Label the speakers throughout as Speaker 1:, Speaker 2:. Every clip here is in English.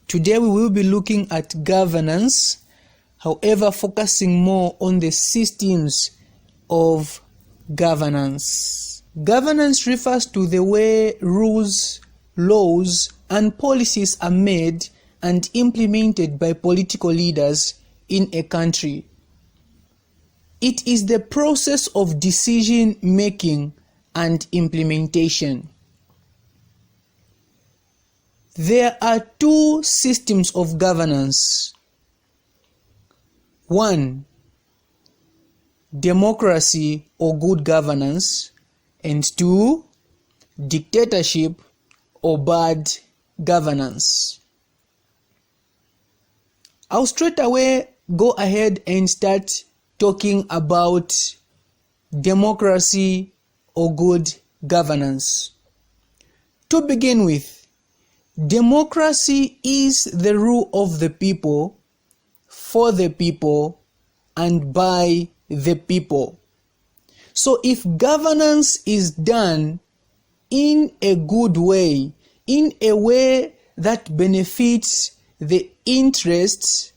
Speaker 1: Today we will be looking at governance, however focusing more on the systems of governance. Governance refers to the way rules, laws, and policies are made and implemented by political leaders in a country. It is the process of decision making and implementation. There are two systems of governance. 1. Democracy or good governance, and 2. Dictatorship or bad governance. I'll straight away go ahead and start talking about democracy or good governance. To begin with, democracy is the rule of the people, for the people, and by the people. So if governance is done in a good way, in a way that benefits the interests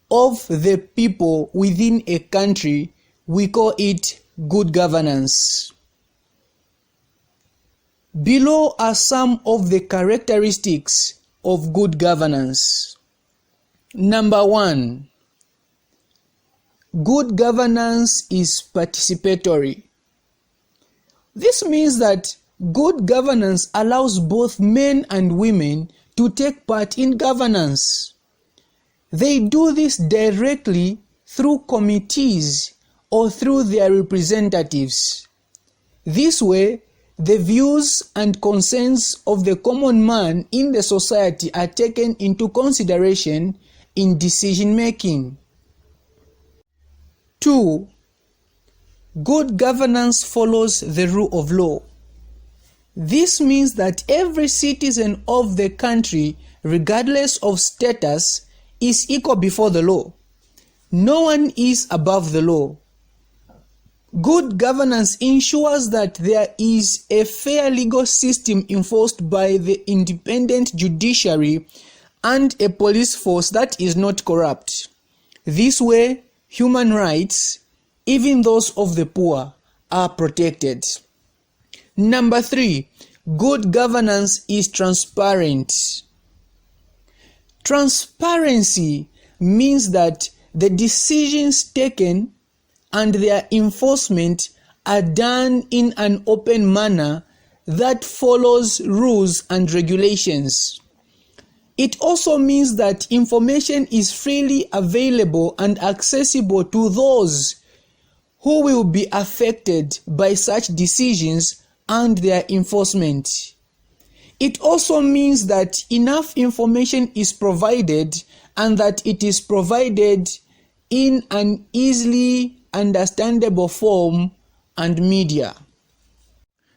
Speaker 1: of the people within a country, we call it good governance. Below are some of the characteristics of good governance. Number 1, good governance is participatory. This means that good governance allows both men and women to take part in governance. They do this directly through committees or through their representatives. This way, the views and concerns of the common man in the society are taken into consideration in decision making. 2. Good governance follows the rule of law. This means that every citizen of the country, regardless of status, is equal before the law. No one is above the law. Good governance ensures that there is a fair legal system enforced by the independent judiciary and a police force that is not corrupt. This way, human rights, even those of the poor, are protected. Number 3, good governance is transparent. Transparency means that the decisions taken and their enforcement are done in an open manner that follows rules and regulations. It also means that information is freely available and accessible to those who will be affected by such decisions and their enforcement. It also means that enough information is provided and that it is provided in an easily understandable form and media.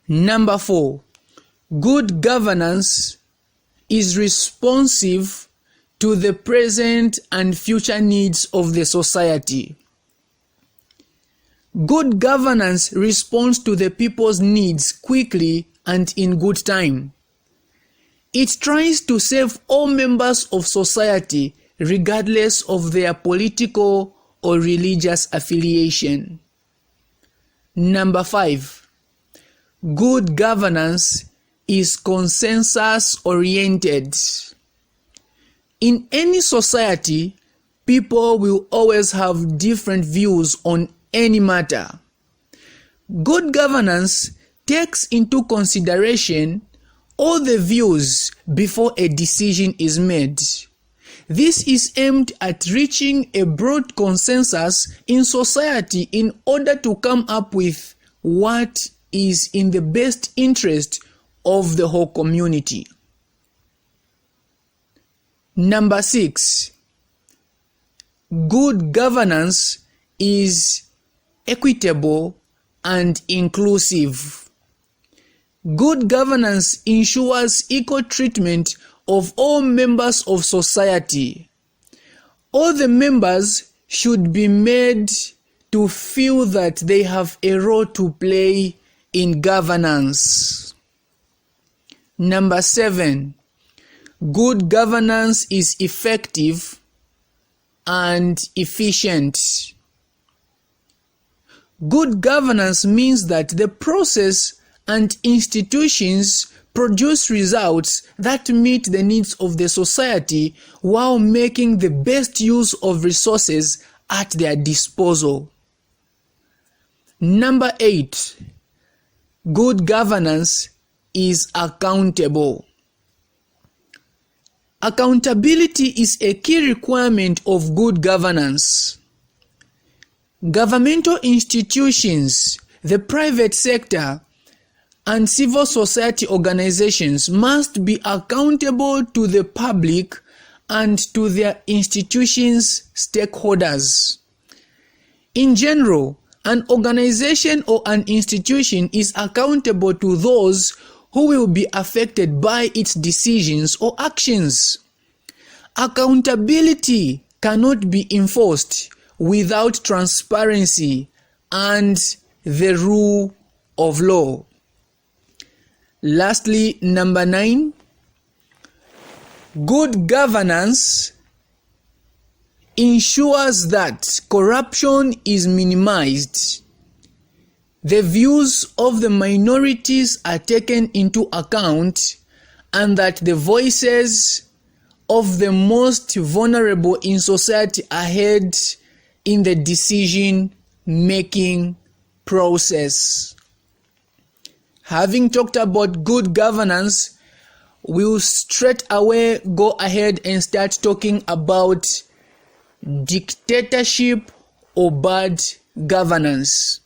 Speaker 1: Number 4, good governance is responsive to the present and future needs of the society. Good governance responds to the people's needs quickly and in good time. It tries to serve all members of society regardless of their political or religious affiliation. Number 5, good governance is consensus-oriented. In any society, people will always have different views on any matter. Good governance takes into consideration all the views before a decision is made. This is aimed at reaching a broad consensus in society in order to come up with what is in the best interest of the whole community. Number 6, good governance is equitable and inclusive. Good governance ensures equal treatment of all members of society. All the members should be made to feel that they have a role to play in governance. Number 7, good governance is effective and efficient. Good governance means that the process and institutions produce results that meet the needs of the society while making the best use of resources at their disposal. Number 8, good governance is accountable. Accountability is a key requirement of good governance. Governmental institutions, the private sector, and civil society organizations must be accountable to the public and to their institutions' stakeholders. In general, an organization or an institution is accountable to those who will be affected by its decisions or actions. Accountability cannot be enforced without transparency and the rule of law. Lastly, number 9, good governance ensures that corruption is minimized, the views of the minorities are taken into account, and that the voices of the most vulnerable in society are heard in the decision-making process. Having talked about good governance, we'll straight away go ahead and start talking about dictatorship or bad governance.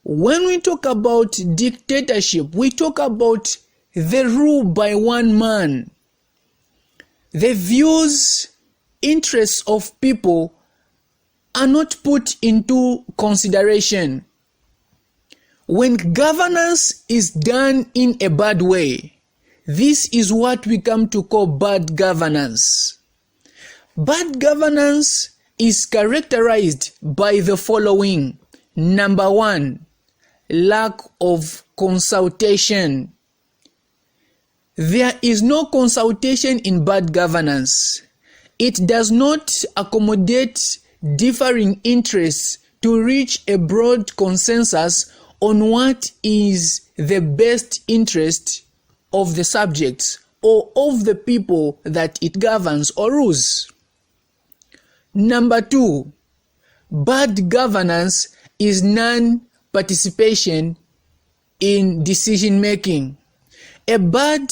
Speaker 1: When we talk about dictatorship, we talk about the rule by one man. The views, interests of people are not put into consideration. When governance is done in a bad way, this is what we come to call bad governance. Bad governance is characterized by the following. Number 1, lack of consultation. There is no consultation in bad governance. It does not accommodate differing interests to reach a broad consensus on what is the best interest of the subjects or of the people that it governs or rules. Number 2, bad governance is non-participation in decision making. A bad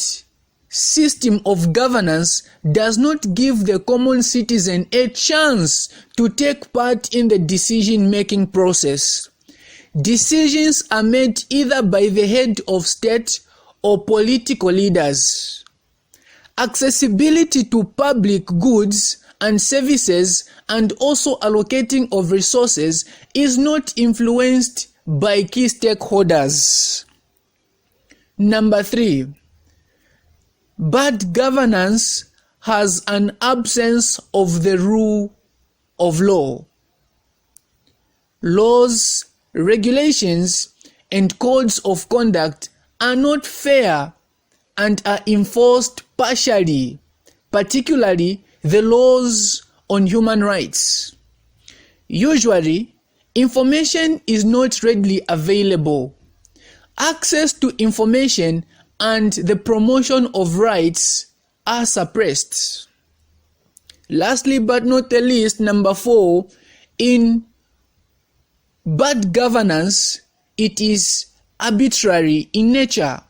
Speaker 1: system of governance does not give the common citizen a chance to take part in the decision making process. Decisions are made either by the head of state or political leaders. Accessibility to public goods and services and also allocating of resources is not influenced by key stakeholders. Number 3, bad governance has an absence of the rule of law. Laws, regulations, and codes of conduct are not fair and are enforced partially, particularly the laws on human rights. Usually, information is not readily available. Access to information and the promotion of rights are suppressed. Lastly but not the least, number 4, in bad governance, it is arbitrary in nature.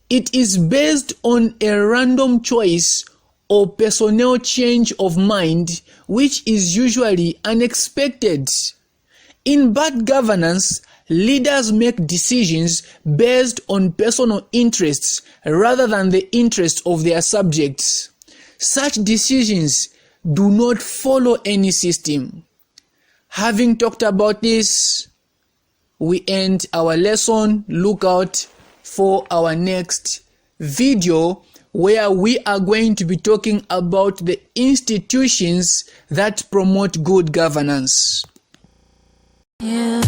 Speaker 1: It is based on a random choice or personnel change of mind, which is usually unexpected. In bad governance, leaders make decisions based on personal interests rather than the interests of their subjects. Such decisions do not follow any system. Having talked about this, we end our lesson. Look out for our next video where we are going to be talking about the institutions that promote good governance. Yeah.